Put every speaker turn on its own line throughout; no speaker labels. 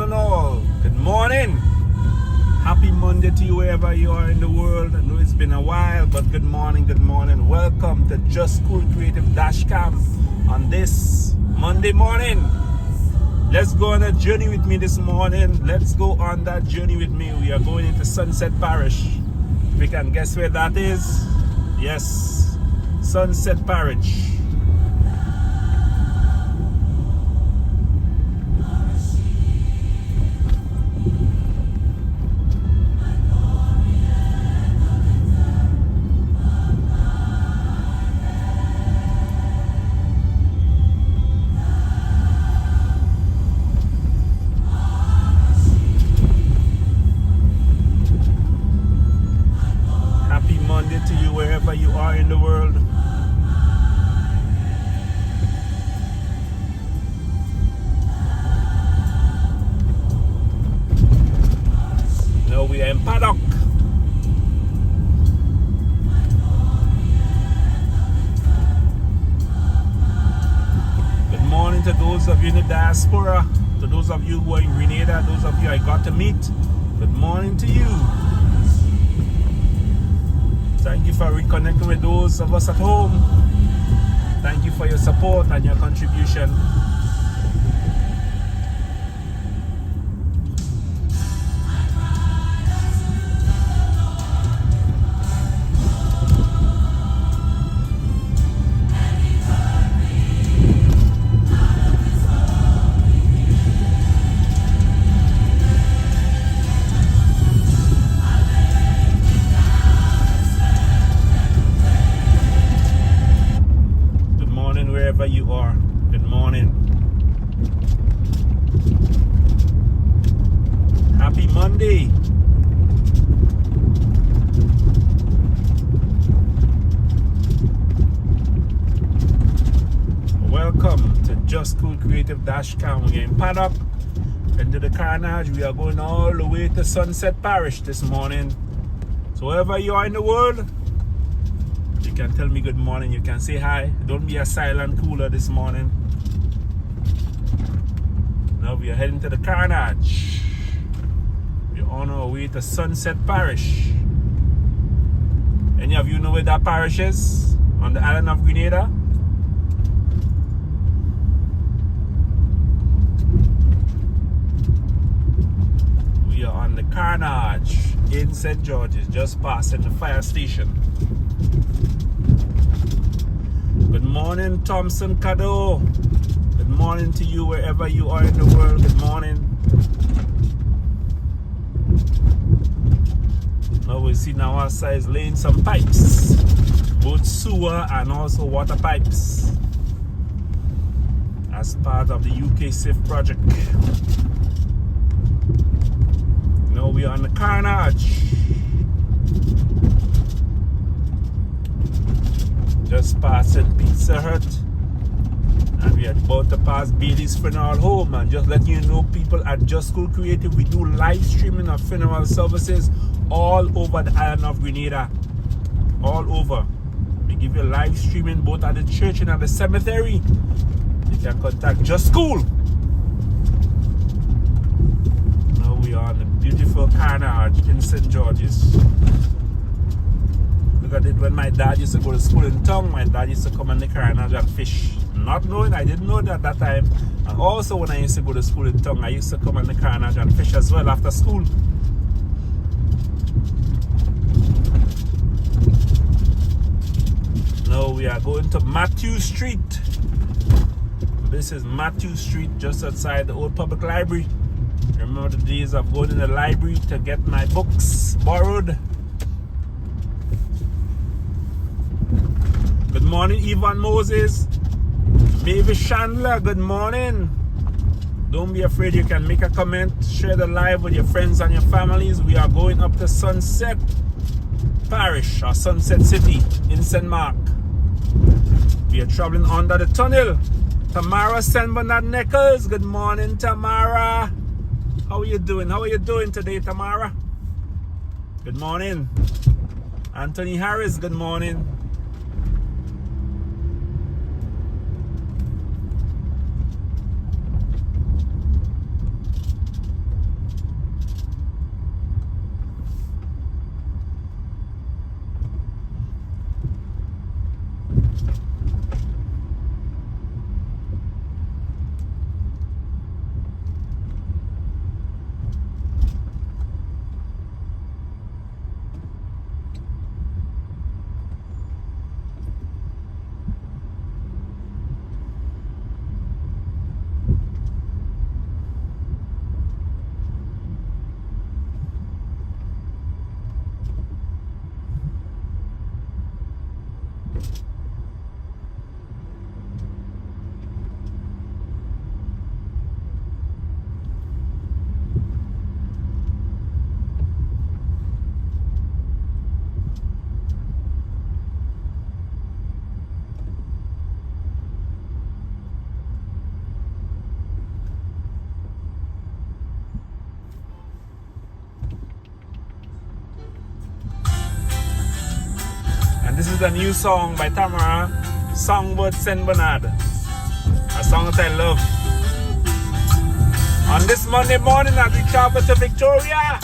one and all. Good morning. Happy Monday to you wherever you are in the world. I know it's been a while, but good morning, good morning. Welcome to Just School Creative Dash Camp on this Monday morning. Let's go on a journey with me this morning. Let's go on that journey with me. We are going into Sunset Parish. If you can guess where that is? Yes, Sunset Parish. To you wherever you are in the world. Now we are in Paddock. Good morning to those of you in the diaspora, to those of you who are in Grenada, those of you I got to meet. Good morning to you. Thank you for reconnecting with those of us at home. Thank you for your support and your contribution. Wherever you are, good morning. Happy Monday. Welcome to Just School Creative Dash Camp. We're in Paddock, into the carnage. We are going all the way to Sunset Parish this morning. So wherever you are in the world, you can tell me good morning, you can say hi. Don't be a silent cooler this morning. Now we are heading to the carnage. We're on our way to Sunset Parish. Any of you know where that parish is? On the island of Grenada? We are on the carnage in St. George's, just passing the fire station. Good morning, Thompson Cado. Good morning to you wherever you are in the world. Good morning. Now we see now our side laying some pipes, both sewer and also water pipes, as part of the UK SIF project. Now we are on the carnage. Just passing Pizza Hut, and we are about to pass Bailey's Funeral Home. And just let you know, people, at Just School Creative, we do live streaming of funeral services all over the island of Grenada. All over. We give you live streaming both at the church and at the cemetery. You can contact Just School. Now we are on the beautiful carnage in St. George's. I did when my dad used to go to school in town. My dad used to come on the carnage and fish. Not knowing, I didn't know that at that time. And also when I used to go to school in town, I used to come on the carnage and fish as well after school. Now we are going to Matthew Street. This is Matthew Street, just outside the old public library. Remember the days of going to the library to get my books borrowed. Good morning, Yvonne Moses. Mavis Chandler, good morning. Don't be afraid, you can make a comment, share the live with your friends and your families. We are going up to Sunset Parish or Sunset City in St. Mark. We are traveling under the tunnel. Tamara St. Bernard Nichols, good morning, Tamara. How are you doing? How are you doing today, Tamara? Good morning. Anthony Harris, good morning. a new song by Tamara, Songbird Saint Bernard. A song that I love. On this Monday morning as we travel to Victoria.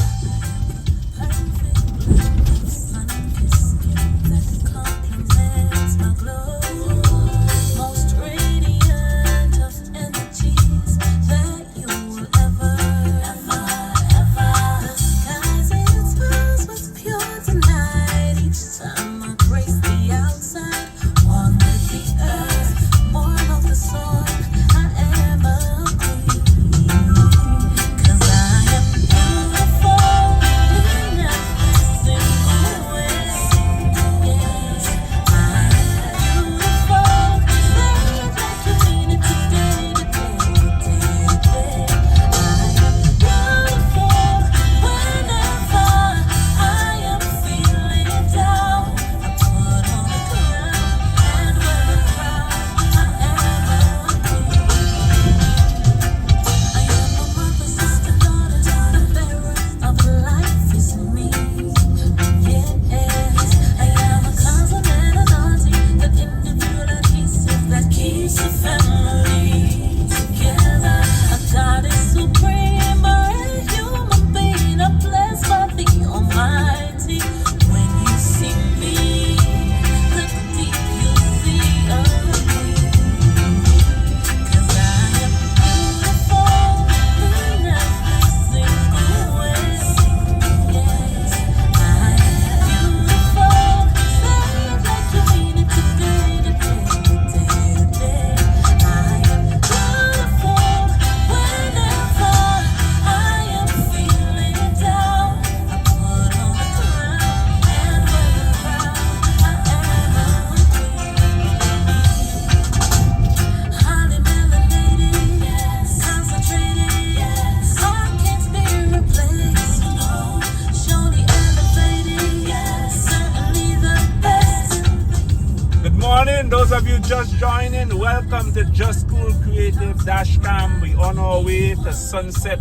Those of you just joining, welcome to Just School Creative Dashcam. We on our way to Sunset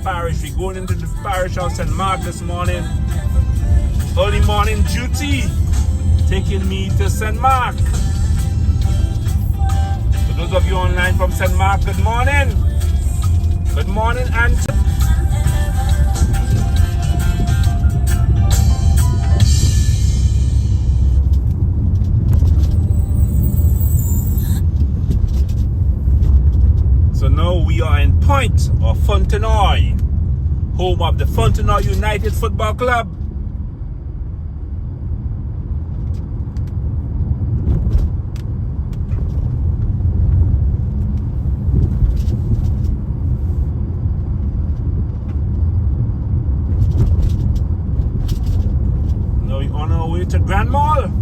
Parish. We're going into the parish of St. Mark this morning. Early morning duty, taking me to St. Mark. For those of you online from St. Mark, good morning. Good morning, Anthony. Now we are in Point or Fontenoy, home of the Fontenoy United Football Club. Now we're on our way to Grand Mall.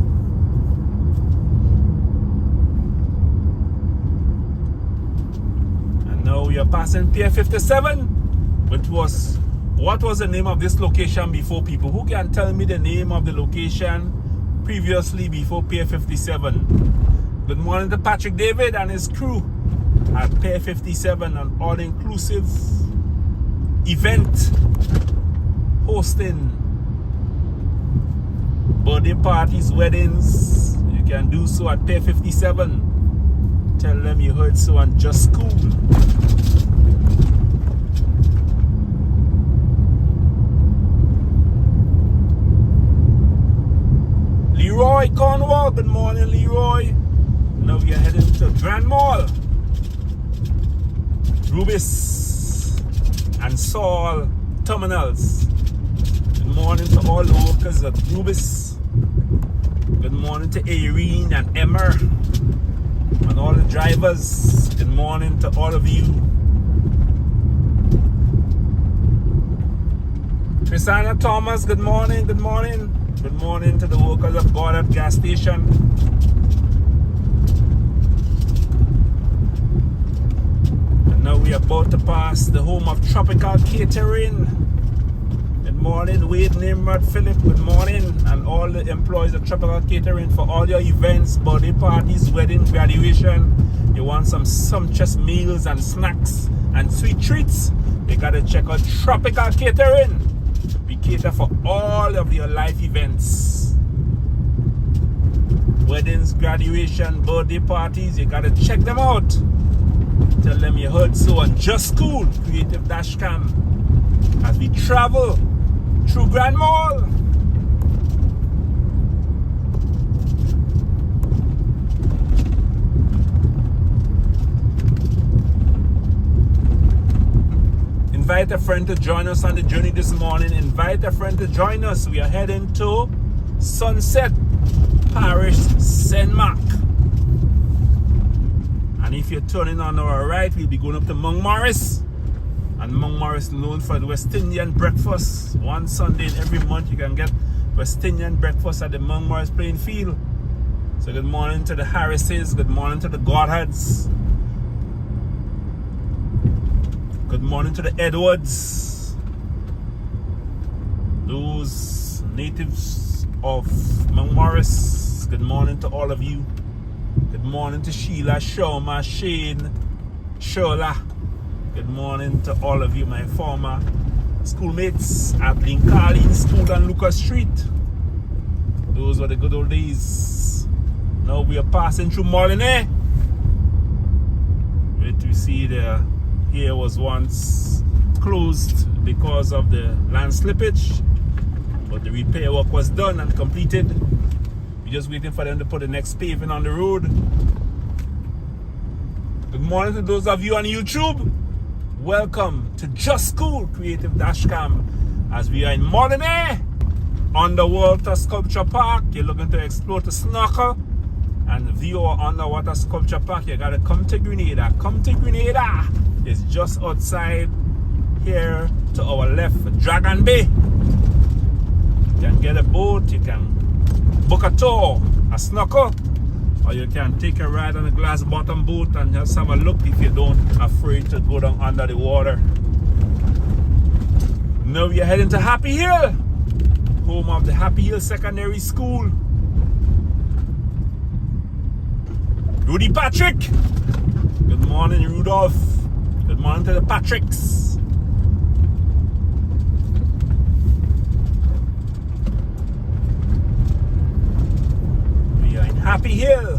Now we are passing Pier 57, which was, what was the name of this location before, people? Who can tell me the name of the location previously before Pier 57? Good morning to Patrick David and his crew at Pier 57, an all-inclusive event hosting birthday parties, weddings. You can do so at Pier 57. Tell them you heard so on Just School. Leroy Cornwall, good morning Leroy. Now we are heading to Grand Mall. Rubis and Saul terminals. Good morning to all the workers at Rubis. Good morning to Irene and Emmer and all the drivers. Good morning to all of you. Chrisana Thomas, good morning, good morning. Good morning to the workers of God at gas station. And now we are about to pass the home of Tropical Catering. Good morning, Wade, Nimrod, Philip, good morning. And all the employees of Tropical Catering for all your events, birthday parties, wedding, graduation. You want some sumptuous meals and snacks and sweet treats? You gotta check out Tropical Catering. We cater for all of your life events. weddings, graduation, birthday parties, you gotta check them out. Tell them you heard so on Just Cool Creative Dashcam as we travel through Grand Mall. Invite a friend to join us on the journey this morning. Invite a friend to join us. We are heading to Sunset, Parish, St. Mark. And if you're turning on our right, we'll be going up to Montmorris. And Montmorris known for the West Indian breakfast. One Sunday in every month you can get West Indian breakfast at the Montmorris playing field. So good morning to the Harrises. Good morning to the Godhards. Good morning to the Edwards. Those natives of Montmorris. Good morning to all of you. Good morning to Sheila, Shoma, Shane, Shola. Good morning to all of you, my former schoolmates at Lincoln School on Lucas Street. Those were the good old days. Now we are passing through Molineux. Wait to see the here was once closed because of the land slippage, but the repair work was done and completed. We're just waiting for them to put the next paving on the road. Good morning to those of you on YouTube. Welcome to Just Cool Creative Dashcam as we are in Molineux, Underwater Sculpture Park. You're looking to explore to snorkel and view our underwater sculpture park. You gotta come to Grenada. Come to Grenada. It's just outside here to our left, Dragon Bay. You can get a boat, you can book a tour, a snorkel, or you can take a ride on a glass bottom boat and just have a look if you don't afraid to go down under the water. Now we are heading to Happy Hill, home of the Happy Hill Secondary School. Rudy Patrick. Good morning, Rudolph. Good morning to the Patricks. We are in Happy Hill.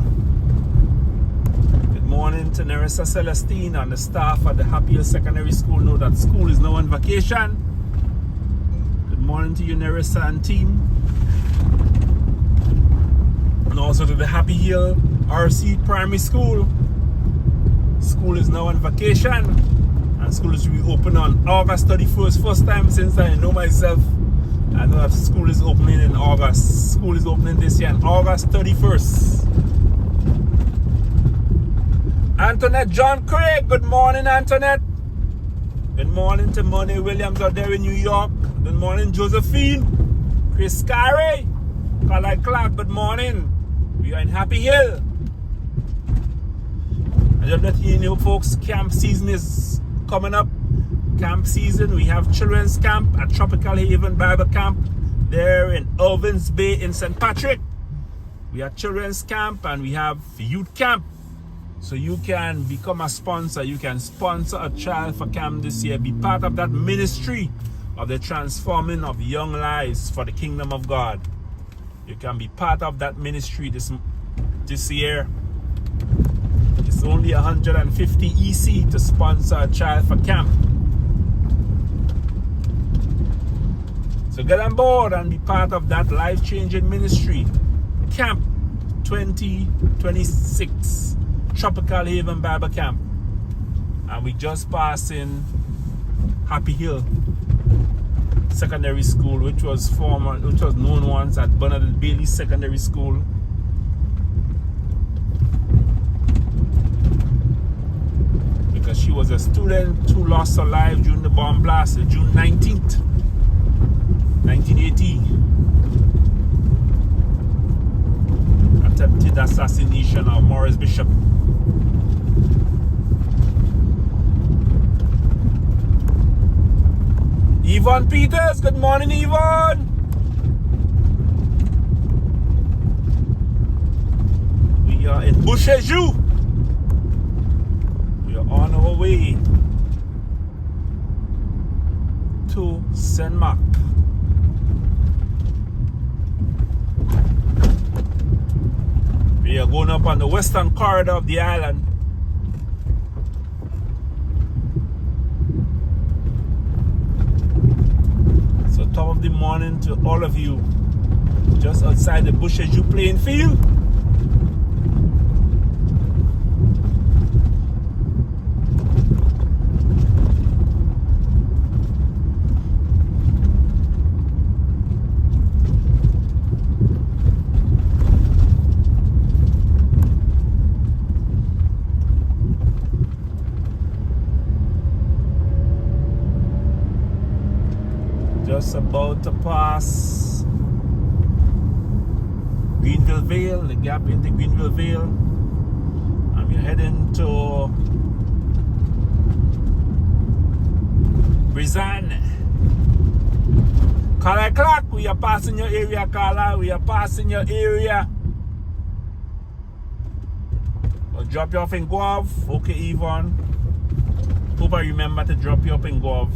Good morning to Nerissa Celestine and the staff at the Happy Hill Secondary School. Know that school is now on vacation. Good morning to you, Nerissa and team. And also to the Happy Hill RC Primary School. School is now on vacation and school is reopened on August 31st. First time since I know myself. I know that school is opening in August. School is opening this year on August 31st. Antoinette John Craig. Good morning, Antoinette. Good morning to Money Williams out there in New York. Good morning, Josephine. Chris Carey. Carly Clark. Good morning. We are in Happy Hill. I just let you know, folks, camp season is coming up. Camp season, we have children's camp at Tropical Haven Bible Camp there in Irvins Bay in St. Patrick. We have children's camp and we have youth camp. So you can become a sponsor. You can sponsor a child for camp this year. Be part of that ministry of the transforming of young lives for the kingdom of God. You can be part of that ministry this year. It's only 150 EC to sponsor a child for camp. So get on board and be part of that life-changing ministry. Camp 2026, Tropical Haven Bible Camp. And we just passed in Happy Hill Secondary School, which was known once as Bernadette Bailey Secondary School. Because she was a student who lost her life during the bomb blast on June 19th, 1980. Attempted assassination of Morris Bishop. Yvonne Peters, good morning, Yvonne. We are in Boucherjou. We are on our way to St. Mark. We are going up on the western corridor of the island. So top of the morning to all of you. Just outside the bushes, you playing field. Just about to pass Greenville Vale, the gap into Greenville Vale, and we're heading to Brizan. Carla Clark, we are passing your area, Carla. We are passing your area. We'll drop you off in Guave. Okay, Yvonne. Hope I remember to drop you up in Guave.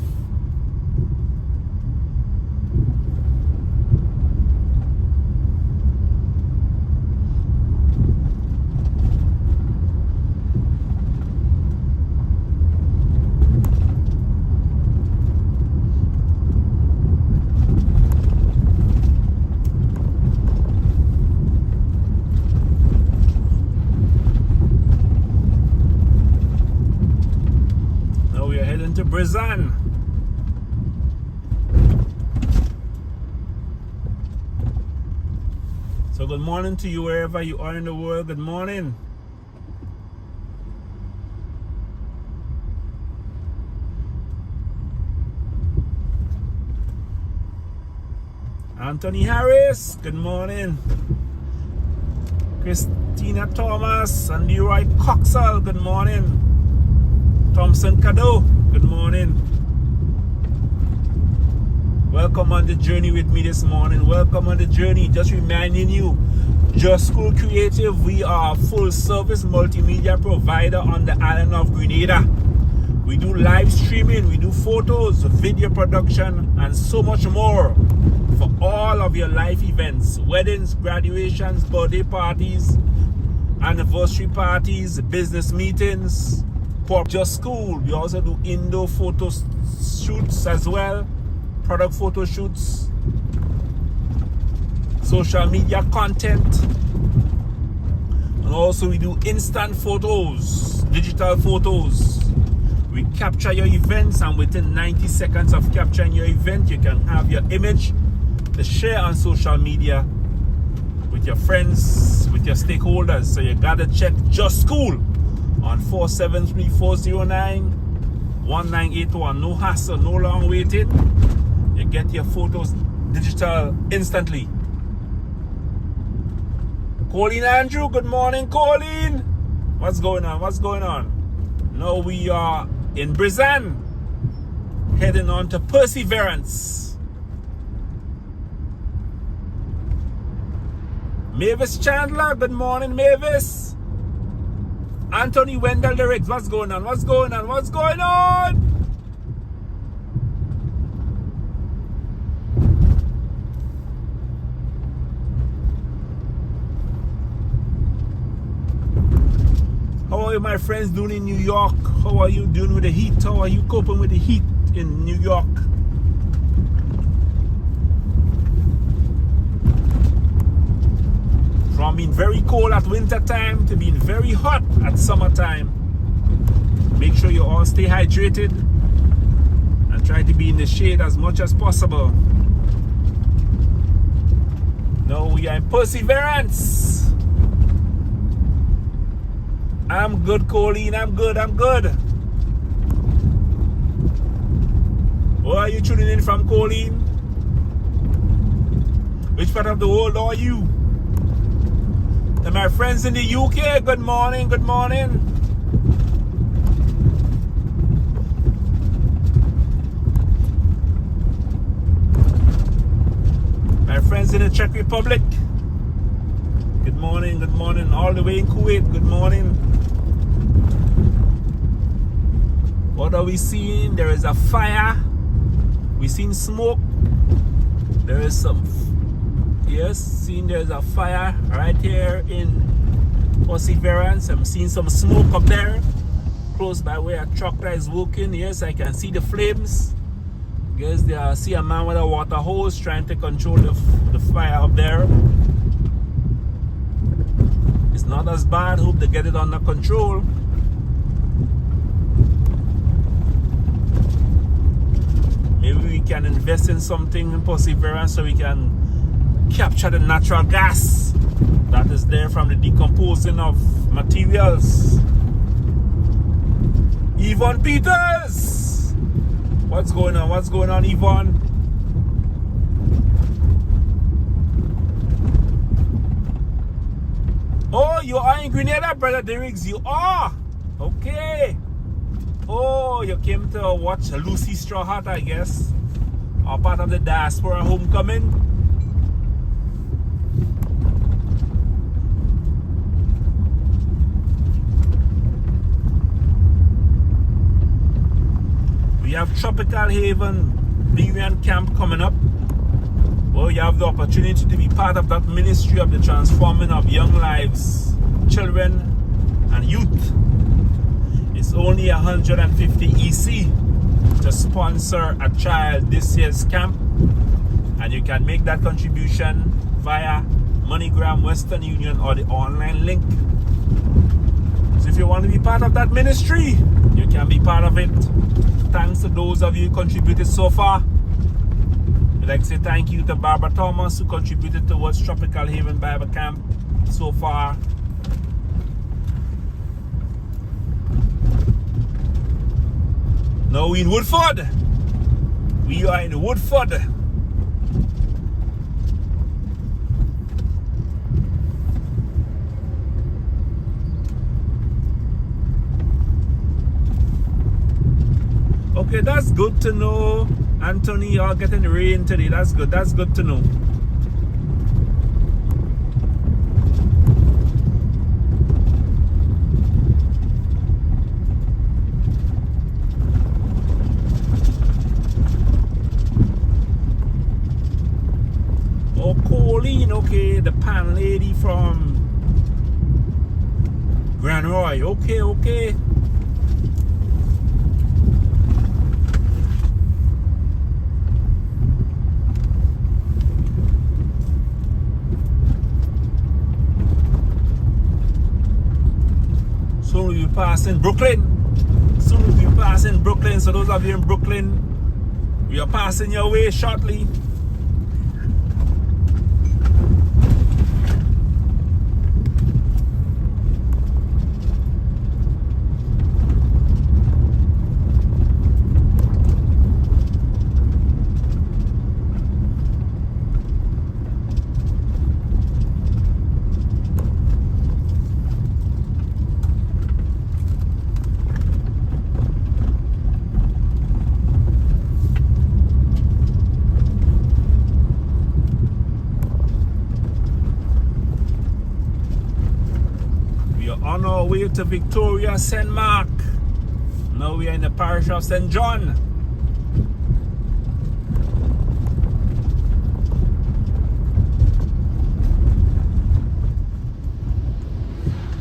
To Brizan. So good morning to you wherever you are in the world. Good morning. Anthony Harris, good morning. Christina Thomas and Leroy Coxall, good morning. Thompson Cado, good morning. Welcome on the journey with me this morning. Welcome on the journey. Just reminding you, Just School Creative, we are a full service multimedia provider on the island of Grenada. We do live streaming, we do photos, video production, and so much more for all of your life events, weddings, graduations, birthday parties, anniversary parties, business meetings. For Just School, we also do indoor photo shoots as well, product photo shoots, social media content, and also we do instant photos, digital photos. We capture your events, and within 90 seconds of capturing your event, you can have your image to share on social media with your friends, with your stakeholders. So you gotta check Just School on 473-409-1981. No hassle, no long waiting. You get your photos digital instantly. Colleen Andrew, good morning, Colleen. What's going on? What's going on? Now we are in Brizan, heading on to Perseverance. Mavis Chandler, good morning, Mavis. Anthony Wendell Lyrics, what's going on? What's going on? What's going on? How are you, my friends, doing in New York? How are you doing with the heat? How are you coping with the heat in New York? From being very cold at winter time to being very hot at summertime. Make sure you all stay hydrated and try to be in the shade as much as possible. Now we are in Perseverance. I'm good, Colleen. I'm good. Where are you tuning in from, Colleen? Which part of the world are you? To my friends in the UK, good morning, good morning. My friends in the Czech Republic, good morning, good morning. All the way in Kuwait, good morning. What are we seeing? There is a fire. We've seen smoke. There is some, yes, seeing there's a fire right here in Perseverance. I'm seeing some smoke up there, close by where a truck is working. Yes, I can see the flames. Yes, I see a man with a water hose trying to control the fire up there. It's not as bad. Hope they get it under control. Maybe we can invest in something in Perseverance so we can capture the natural gas that is there from the decomposing of materials. Yvonne Peters! What's going on? What's going on, Yvonne? Oh, you are in Grenada, Brother Derricks. You are? Okay. Oh, you came to watch Lucy Straw Hat, I guess. Or part of the diaspora homecoming. We have Tropical Haven Berean Camp coming up. Well, you have the opportunity to be part of that ministry of the transforming of young lives, children and youth. It's only 150 EC to sponsor a child this year's camp, and you can make that contribution via MoneyGram, Western Union, or the online link. So if you want to be part of that ministry, you can be part of it. Thanks to those of you who contributed so far. I'd like to say thank you to Barbara Thomas, who contributed towards Tropical Haven Bible Camp so far. Now we in Woodford. We are in Woodford. Okay, that's good to know. Anthony, you're getting rain today. That's good. That's good to know. Oh, Colleen, okay, the pan lady from Grand Roy. Okay, okay. Soon we'll be passing Brooklyn. Soon we'll be passing Brooklyn. So those of you in Brooklyn, we are passing your way shortly. On our way to Victoria, St. Mark. Now we are in the parish of St. John.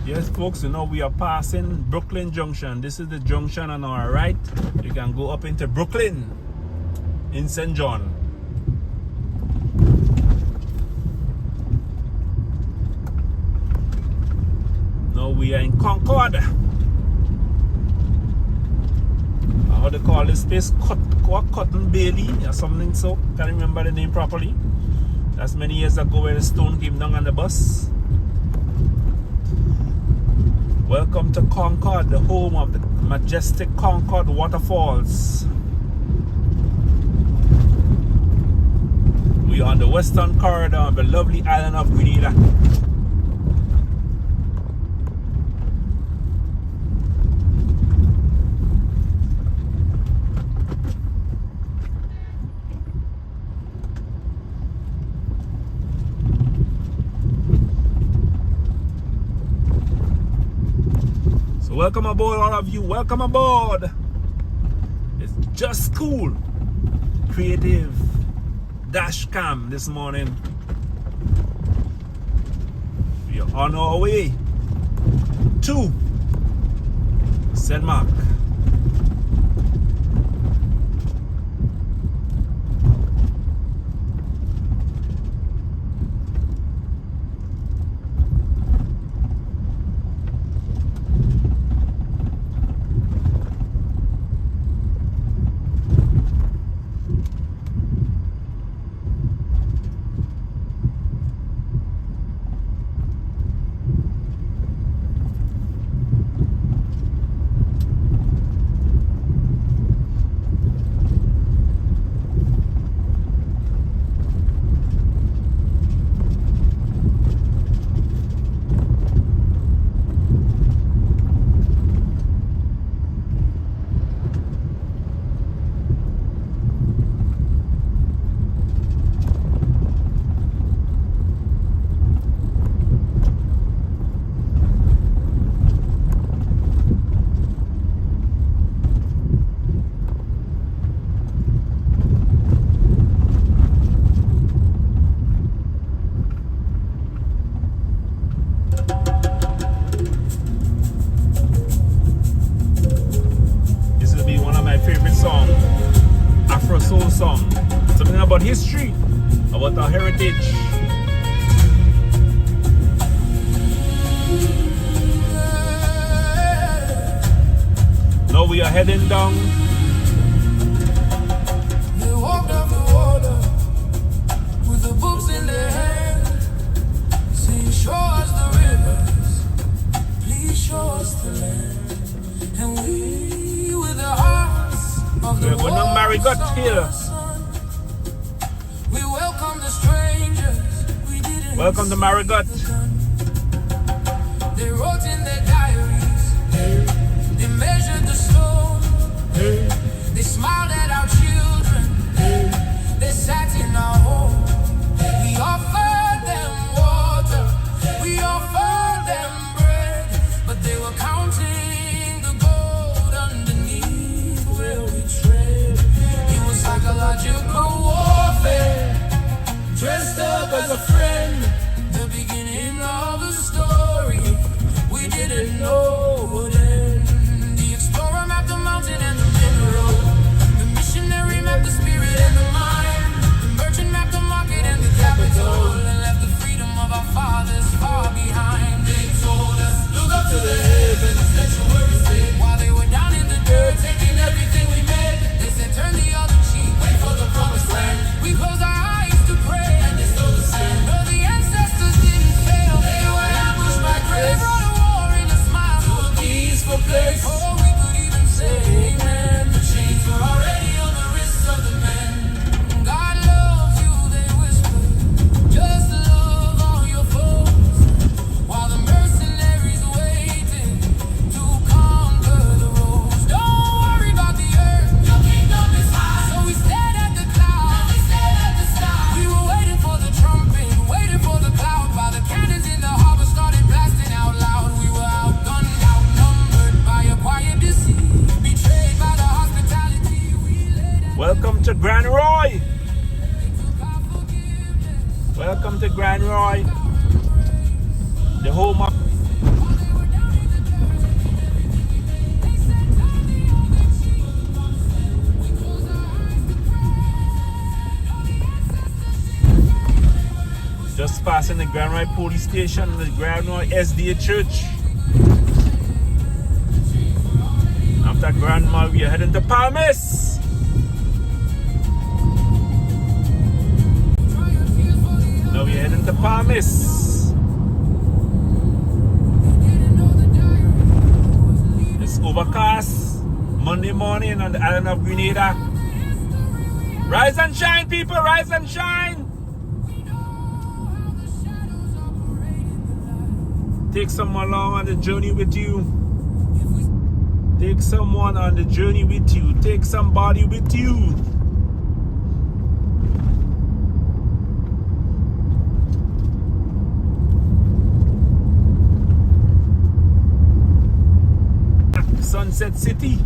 Yes, folks, you know we are passing Brooklyn Junction. This is the junction on our right. You can go up into Brooklyn in St. John. We are in Concord. How they call this place? Cotton Bailey or something so. Can't remember the name properly. That's many years ago where the stone came down on the bus. Welcome to Concord, the home of the majestic Concord waterfalls. We are on the western corridor of the lovely island of Grenada. Welcome aboard, all of you. Welcome aboard. It's just cool. Creative dash cam this morning. We are on our way. 2. St. Mark. About history, about our heritage. Now we are heading down.
They walked up the water with the books in their hand, saying, show us the rivers, please show us the land. And we, with the hearts of the
we're going to Marigot here. Welcome to Marigot.
They wrote in their diaries. They measured the stone. They smiled at our children. They sat in our home. We offered them water. We offered them bread. But they were counting the gold underneath where we tread. It was psychological warfare, dressed up as a friend. The beginning of the story we didn't know would end. The explorer mapped the mountain and the mineral. The missionary mapped the spirit and the mind. The merchant mapped the market and the capital, and left the freedom of our fathers far behind. They told us, look up to the heavens, sanctuary state. While they were down in the dirt, taking everything we made, they said, turn the other cheek, wait for the promised land. We closed our eyes to pray, and they stole the sand. No, the ancestors didn't fail. They were ambushed by grace. They brought a war in a smile to a peaceful place. Oh, we could even say amen. The chains were already on the wrists of the men. God loves you, they whispered. Just love all your foes. While the mercenaries waited to conquer the roads. Don't worry about the earth, your kingdom is high. So we stared at the clouds, we stared at the sky. We were waiting for the trumpet, waiting for the cloud. While the cannons in the harbor started blasting out loud. We were outgunned, outnumbered by a quiet deceit, betrayed by the hospitality we laid at.
Welcome to Grand Roy.
They took our forgiveness.
Welcome to Grand Roy, the home of.
While they were down in the dirt, they said, turn the other cheek. We closed our eyes to pray. No, the ancestors.
Just passing the Grand Roy police station and the Grand Roy SDA church. After Grandma, we are heading to Palmas. Now we are heading to Palmas. It's overcast Monday morning on the island of Grenada. Rise and shine, people, rise and shine. Take someone along on the journey with you. Take someone on the journey with you. Take somebody with you. Sunset City.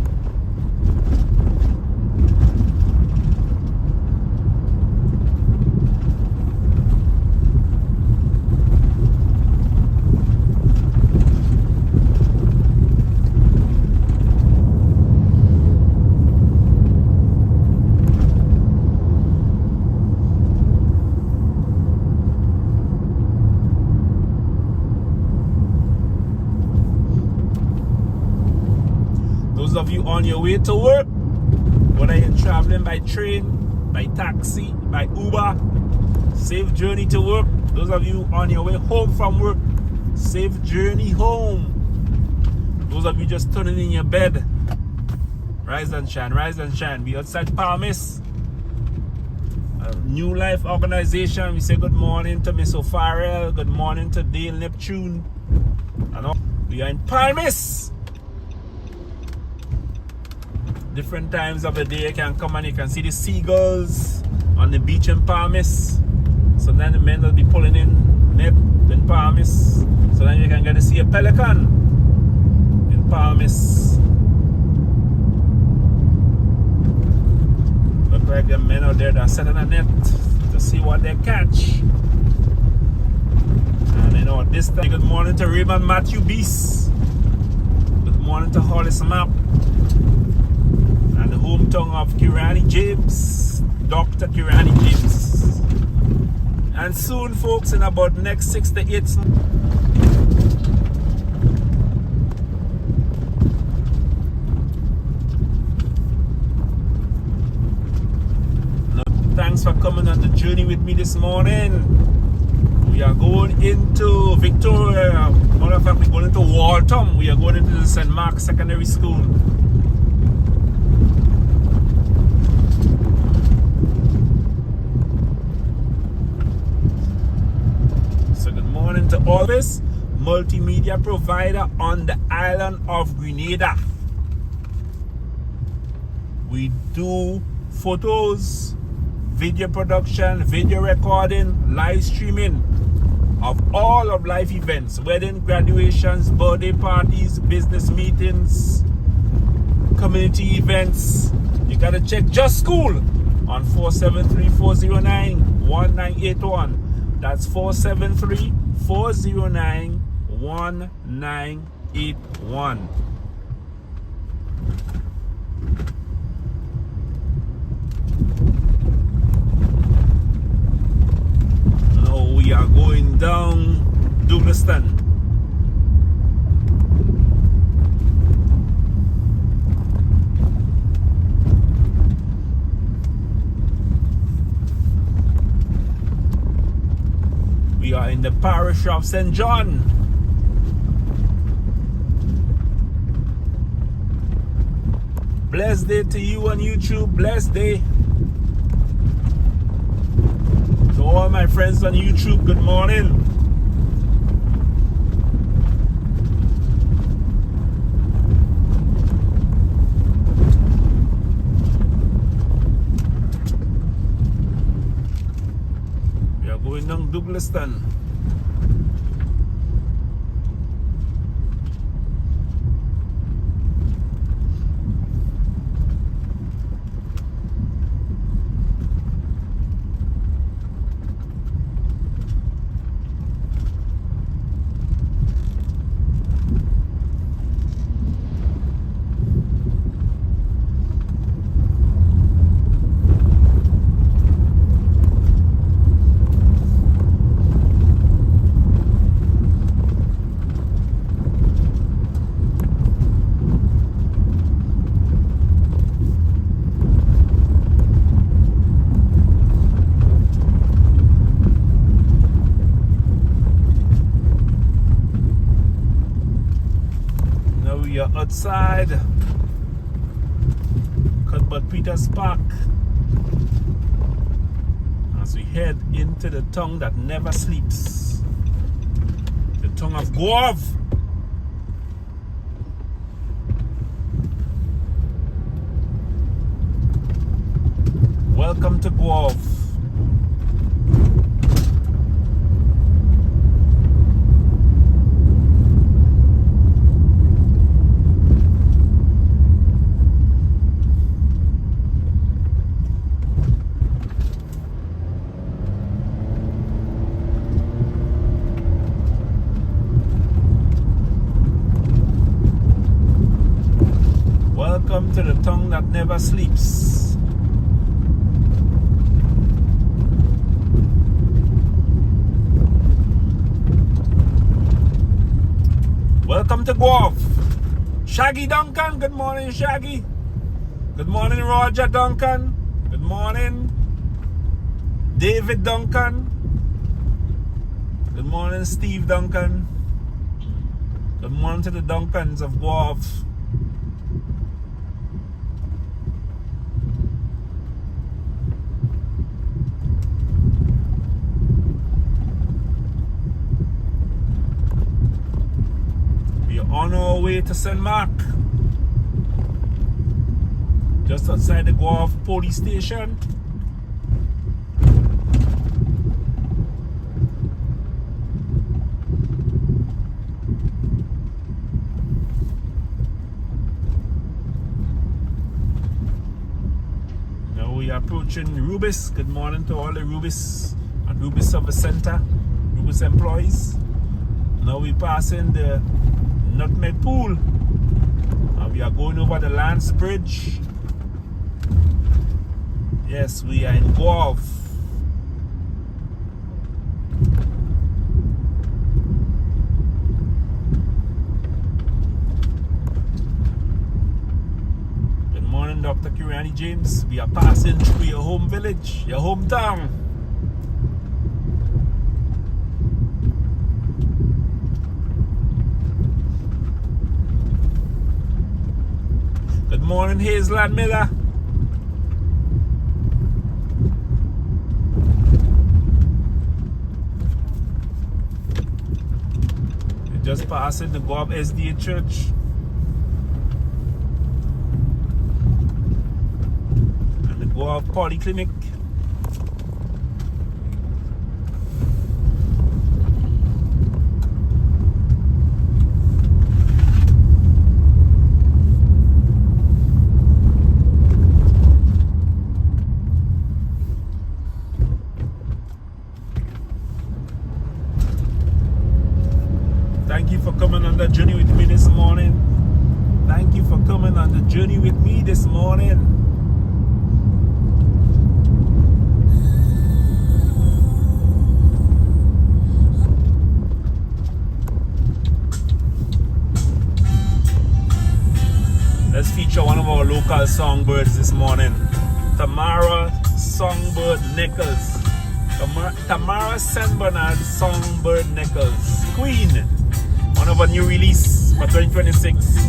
of you on your way to work, whether you're traveling by train, by taxi, by Uber, safe journey to work. Those of you on your way home from work, safe journey home. Those of you just turning in your bed, rise and shine, rise and shine. We outside Parish, New Life Organization. We say good morning to Miss O'Farrell, good morning to Dale Neptune. And all. We are in Parish. Different times of the day you can come and you can see the seagulls on the beach in Parish. So then the men will be pulling in net in Parish. So then you can get to see a pelican in Parish. Look like the men out there that are setting a net to see what they catch. And you know, this time, good morning to Raymond Matthew Beast. Good morning to Hollis Map. And the hometown of Kirani James, Dr. Kirani James. And soon, folks, in about next 6 to 8 months. Thanks for coming on the journey with me this morning. We are going into Victoria. Matter of fact, we're going into Waltham. We are going into the St. Mark's Secondary School. So good morning to all this multimedia provider on the island of Grenada. We do photos, video production, video recording, live streaming of all of life events, wedding, graduations, birthday parties, business meetings, community events. You gotta check Just School on 473-409-1981. That's 473-409-1981. We are going down Douglaston. We are in the parish of St. John. Blessed day to you on YouTube. Blessed day. To all my friends on YouTube, good morning. We are going down Douglaston. We are outside Cuthbert Peters Park as we head into the tongue that never sleeps, the tongue of Guave. Welcome to Guave. Welcome to the tongue that never sleeps. Welcome to Guave. Shaggy Duncan, good morning, Shaggy. Good morning, Roger Duncan. Good morning, David Duncan. Good morning, Steve Duncan. Good morning to the Duncans of Guelph. We are on our way to St. Mark, just outside the Guelph police station. Now we are approaching Rubis. Good morning to all the Rubis at Rubis Service Center, Rubis employees. Now we passing the Nutmeg Pool and we are going over the Lance Bridge. Yes, we are in Guelph. Good morning, Dr. Kirani James. We are passing through your home village, your hometown. Good morning, Hazelland Miller. Just passing the Guelph SDA Church. And the Guelph Polyclinic. Thank you for coming on the journey with me this morning. Thank you for coming on the journey with me this morning. Let's feature one of our local songbirds this morning. Tamara Songbird Nichols. Tamara St. Bernard Songbird Nichols. Queen. One of our new release for 2026.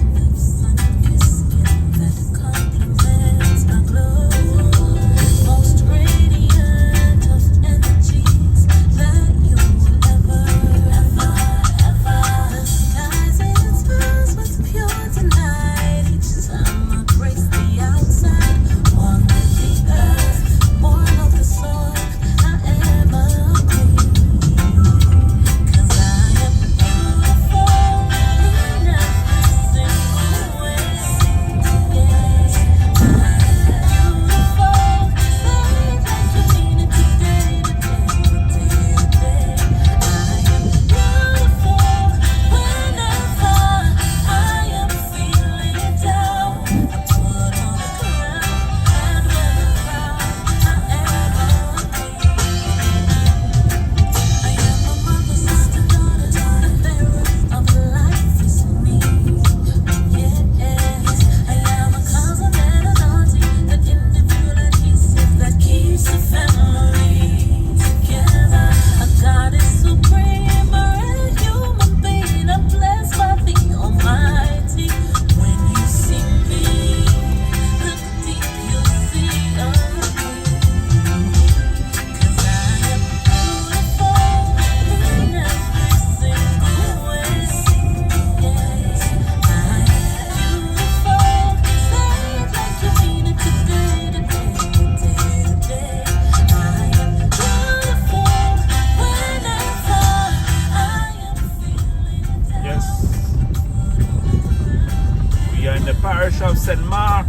Parish of St. Mark.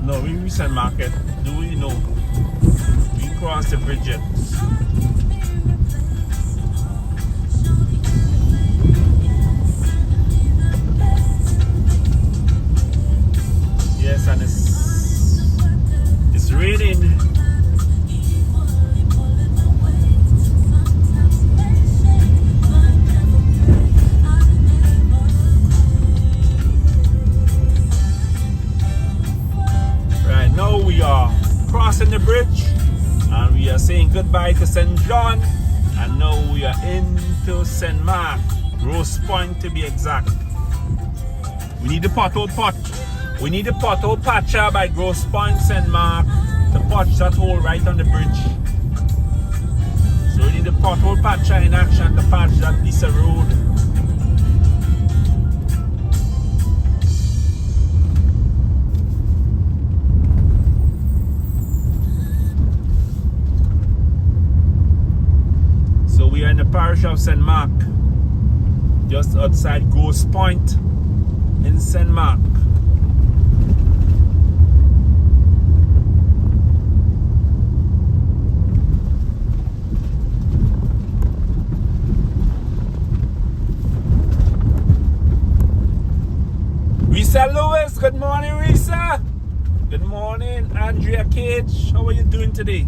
No, we St. Mark yet. Do we know? We crossed the bridge yet. Yes, and it's raining. we are crossing the bridge and we are saying goodbye to St. John, and now we are into St. Mark, Grosse Point to be exact. We need the pothole pot. We need the pothole patcher by Grosse Point, St. Mark, to patch that hole right on the bridge. So we need the pothole patcher in action to patch that piece of road. So we are in the parish of St. Mark, just outside Grosse Point in St. Mark. Risa Lewis, good morning, Risa. Good morning, Andrea Cage. How are you doing today?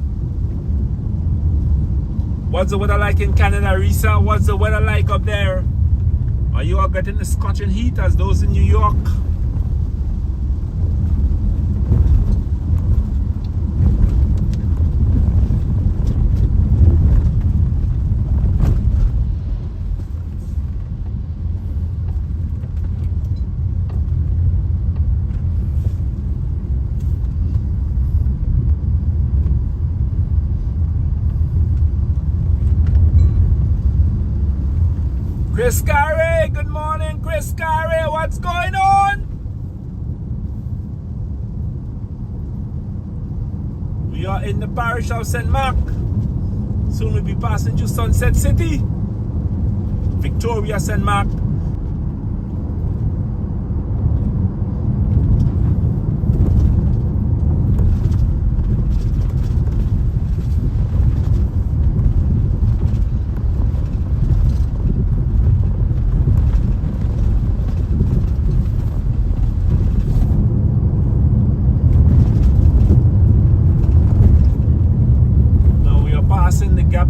What's the weather like in Canada, Risa? What's the weather like up there? Are you all getting the scorching heat as those in New York? Chris Carey, good morning, Chris Carey. What's going on? We are in the parish of St. Mark. Soon we'll be passing through Sunset City, Victoria, St. Mark.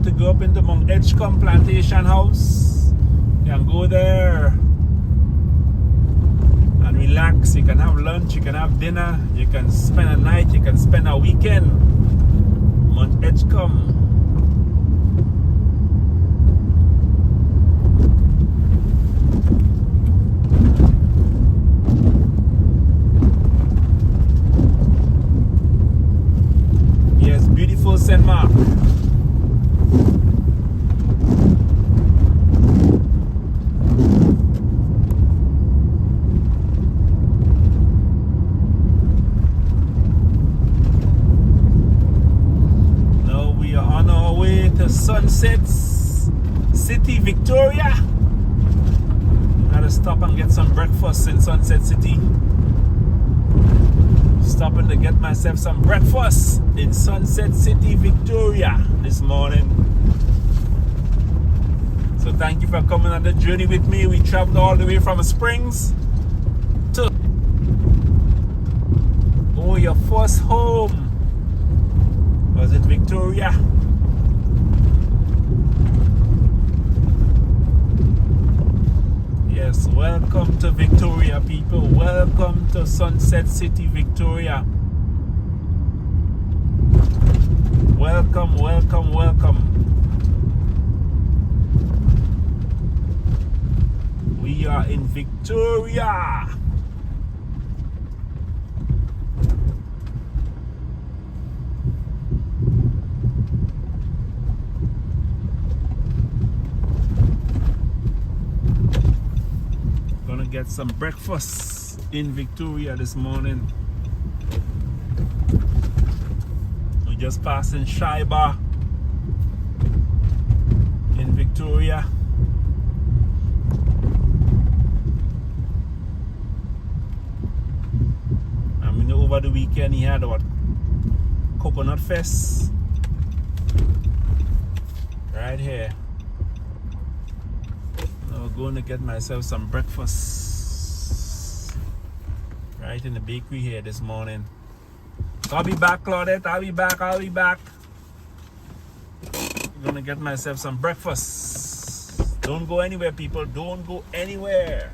To go up into Mount Edgecombe Plantation House. You can go there and relax. You can have lunch, you can have dinner, you can spend a night, you can spend a weekend. Mount Edgecombe. Yes, beautiful St. Mark. Sunset City, Victoria. Gotta stop and get some breakfast in Sunset City. Stopping to get myself some breakfast in Sunset City, Victoria this morning. So thank you for coming on the journey with me. We traveled all the way from Springs to your first home. Was it Victoria? Yes, welcome to Victoria, people. Welcome to Sunset City, Victoria. Welcome, welcome, welcome. We are in Victoria. Get some breakfast in Victoria this morning. We're just passing Shaiba in Victoria. I mean, over the weekend he had what? Coconut Fest right here. I'm going to get myself some breakfast right in the bakery here this morning. I'll be back, Claudette. I'll be back. I'm going to get myself some breakfast. Don't go anywhere, people. Don't go anywhere.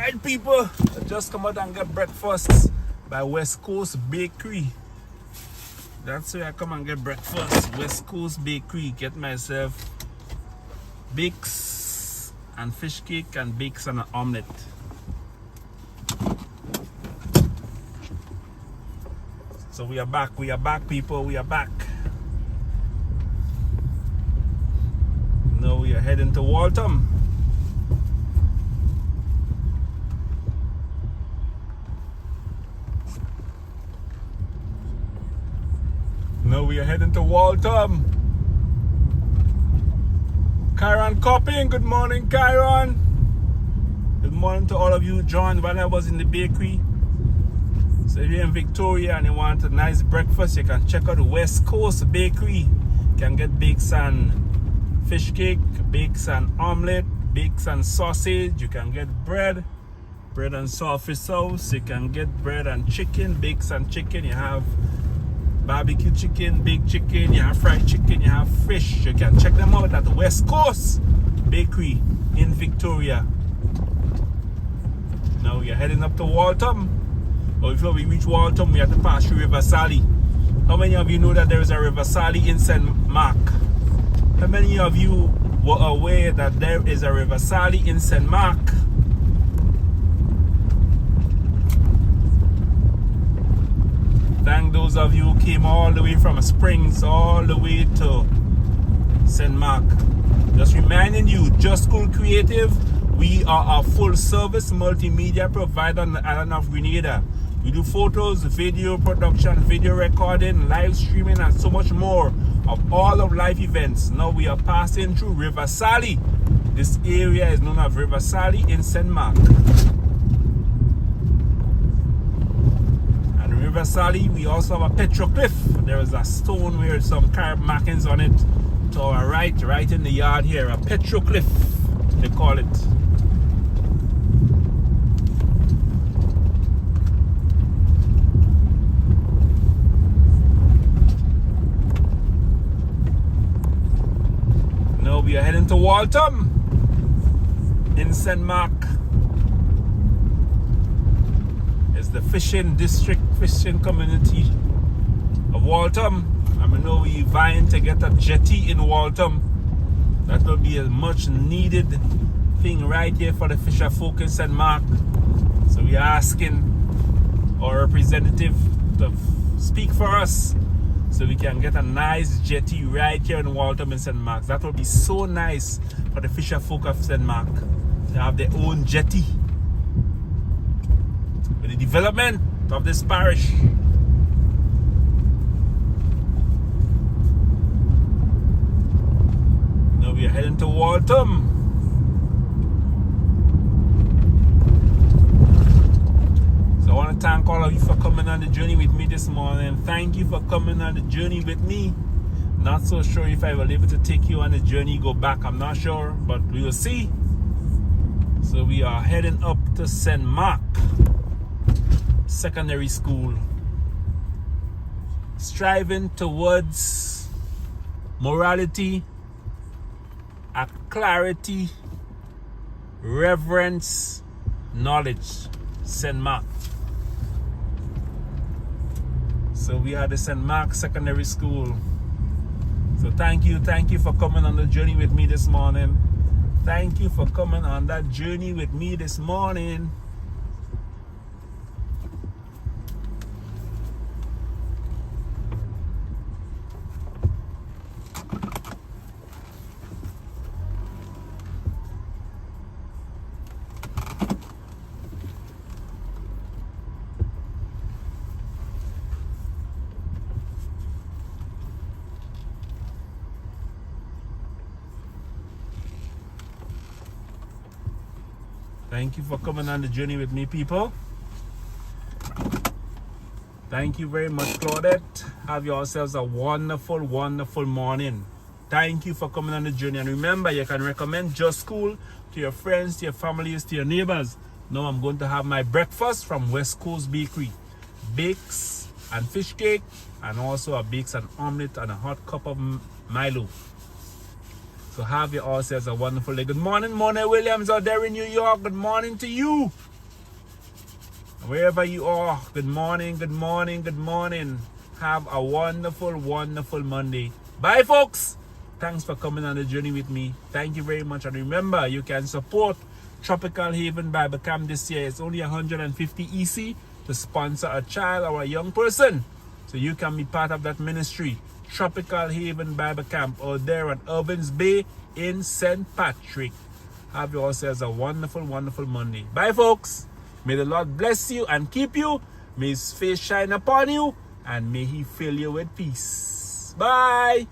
Alright people, I just come out and get breakfast by West Coast Bakery. That's where I come and get breakfast. West Coast Bakery. Get myself bakes and fish cake and bakes and an omelette. So we are back people, we are back. Now we are heading to Waltham. Now we are heading to Waltham. Kyron Copping, good morning Kyron. Good morning to all of you who joined while I was in the bakery. So if you're in Victoria and you want a nice breakfast, you can check out the West Coast Bakery. You can get bakes and fish cake, bakes and omelette, bakes and sausage. You can get bread and saltfish sauce. You can get bread and chicken, bakes and chicken. You have barbecue chicken, baked chicken, you have fried chicken, you have fish. You can check them out at the West Coast Bakery in Victoria. Now we are heading up to Waltham. But before we reach Waltham, we have to pass through River Sally. How many of you know that there is a River Sally in St. Mark? How many of you were aware that there is a River Sally in St. Mark? Thank those of you who came all the way from Springs all the way to St. Mark. Just reminding you, Just School Creative, we are a full service multimedia provider on the island of Grenada. We do photos, video production, video recording, live streaming and so much more of all of live events. Now we are passing through River Sally. This area is known as River Sally in St. Mark. River Sally, we also have a petroglyph. There is a stone with some carved markings on it to our right in the yard here. A petroglyph, they call it. Now we are heading to Waltham in St. Mark. The fishing district, fishing community of Waltham. And we know we're vying to get a jetty in Waltham. That will be a much needed thing right here for the fisher folk in St. Mark. So we are asking our representative to speak for us so we can get a nice jetty right here in Waltham in St. Mark. That will be so nice for the fisher folk of St. Mark to have their own jetty. The development of this parish. Now we are heading to Waltham. So I want to thank all of you for coming on the journey with me this morning. Thank you for coming on the journey with me. Not so sure if I will be able to take you on the journey, go back. I'm not sure, but we will see. So we are heading up to St. Mark Secondary School, striving towards morality, a clarity, reverence, knowledge. St. Mark. So we are the St. Mark Secondary School. So thank you for coming on the journey with me this morning. Thank you for coming on that journey with me this morning. Thank you for coming on the journey with me, people. Thank you very much, Claudette. Have yourselves a wonderful, wonderful morning. Thank you for coming on the journey. And remember, you can recommend Just School to your friends, to your families, to your neighbors. Now I'm going to have my breakfast from West Coast Bakery. Bakes and fish cake, and also a bakes and omelette and a hot cup of Milo. So have yourselves a wonderful day. Good morning, Mona Williams out there in New York. Good morning to you. Wherever you are, good morning, good morning, good morning. Have a wonderful, wonderful Monday. Bye, folks. Thanks for coming on the journey with me. Thank you very much. And remember, you can support Tropical Haven Bible Camp this year. It's only 150 EC to sponsor a child or a young person. So you can be part of that ministry. Tropical Haven Bible Camp out there at Irvins Bay in St. Patrick. Have yourselves a wonderful, wonderful Monday. Bye, folks. May the Lord bless you and keep you. May His face shine upon you. And may He fill you with peace. Bye.